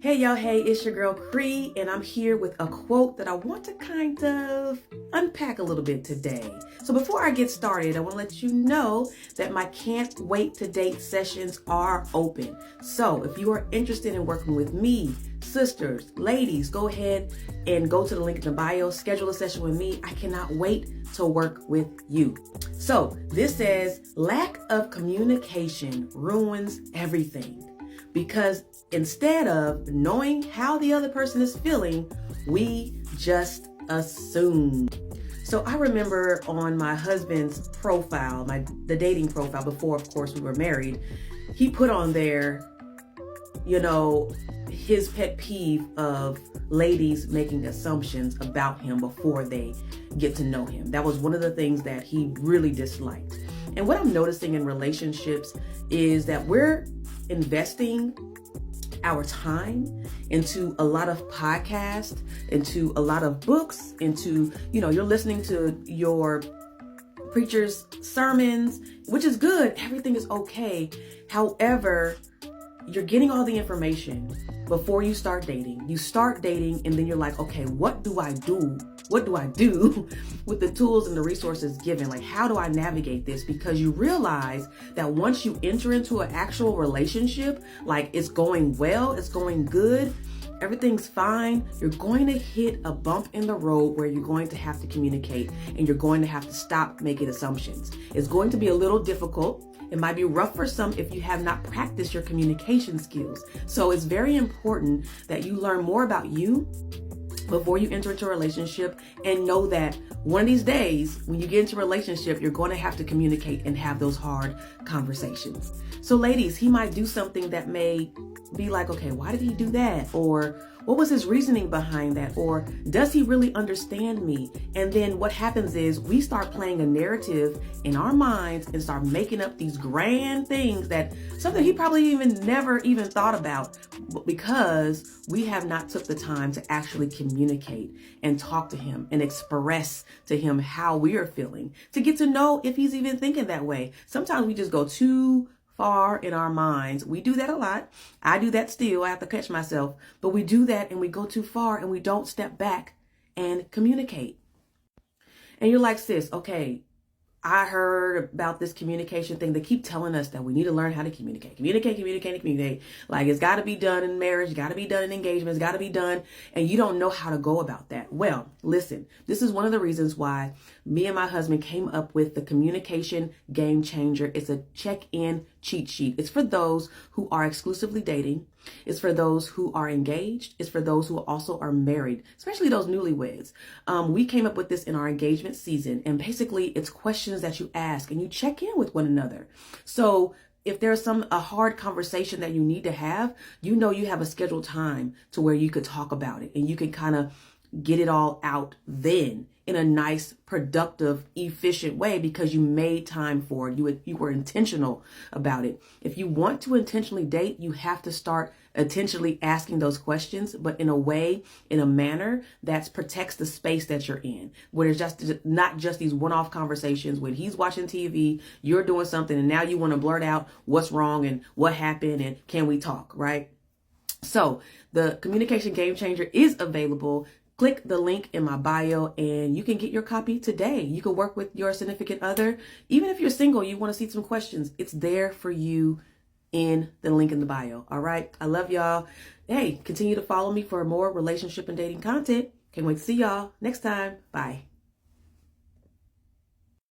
Hey y'all, hey, it's your girl Cree, and I'm here with a quote that I want to kind of unpack a little bit today. So before I get started, I want to let you know that my Can't Wait to Date sessions are open. So if you are interested in working with me, sisters, ladies, go ahead and go to the link in the bio, schedule a session with me. I cannot wait to work with you. So this says, lack of communication ruins everything. Because instead of knowing how the other person is feeling, we just assume. So I remember on my husband's profile, the dating profile before, of course, we were married, he put on there, his pet peeve of ladies making assumptions about him before they get to know him. That was one of the things that he really disliked. And what I'm noticing in relationships is that we're investing our time into a lot of podcasts, into a lot of books, into, you're listening to your preacher's sermons, which is good. Everything is okay. However, you're getting all the information before you start dating. You start dating and then you're like, okay, what do I do? What do I do with the tools and the resources given? Like, how do I navigate this? Because you realize that once you enter into an actual relationship, like it's going well, it's going good, everything's fine, you're going to hit a bump in the road where you're going to have to communicate and you're going to have to stop making assumptions. It's going to be a little difficult. It might be rough for some if you have not practiced your communication skills. So it's very important that you learn more about you before you enter into a relationship, and know that one of these days when you get into a relationship, you're going to have to communicate and have those hard conversations. So ladies, he might do something that may be like, okay, why did he do that? Or what was his reasoning behind that? Or does he really understand me? And then what happens is we start playing a narrative in our minds and start making up these grand things that something he probably never even thought about, because we have not took the time to actually communicate and talk to him and express to him how we are feeling, to get to know if he's even thinking that way. Sometimes we just go too far in our minds. We do that a lot. I do that still. I have to catch myself. But we do that and we go too far and we don't step back and communicate. And you're like, sis, okay, I heard about this communication thing. They keep telling us that we need to learn how to communicate. Communicate. Like, it's got to be done in marriage, got to be done in engagement, it's got to be done. And you don't know how to go about that. Well, listen, this is one of the reasons why me and my husband came up with the Communication Game Changer. It's a check-in cheat sheet. It's for those who are exclusively dating. It's for those who are engaged. It's for those who also are married, especially those newlyweds. We came up with this in our engagement season, and basically it's questions that you ask and you check in with one another. So if there's a hard conversation that you need to have, you have a scheduled time to where you could talk about it and you can kind of get it all out then in a nice, productive, efficient way, because you made time for it. You were intentional about it. If you want to intentionally date, you have to start intentionally asking those questions, but in a way, in a manner that protects the space that you're in, where it's just not just these one-off conversations when he's watching TV, you're doing something, and now you want to blurt out what's wrong and what happened and can we talk, right? So the Communication Game Changer is available. Click the link in my bio and you can get your copy today. You can work with your significant other. Even if you're single, you want to see some questions, it's there for you in the link in the bio. All right. I love y'all. Hey, continue to follow me for more relationship and dating content. Can't wait to see y'all next time. Bye.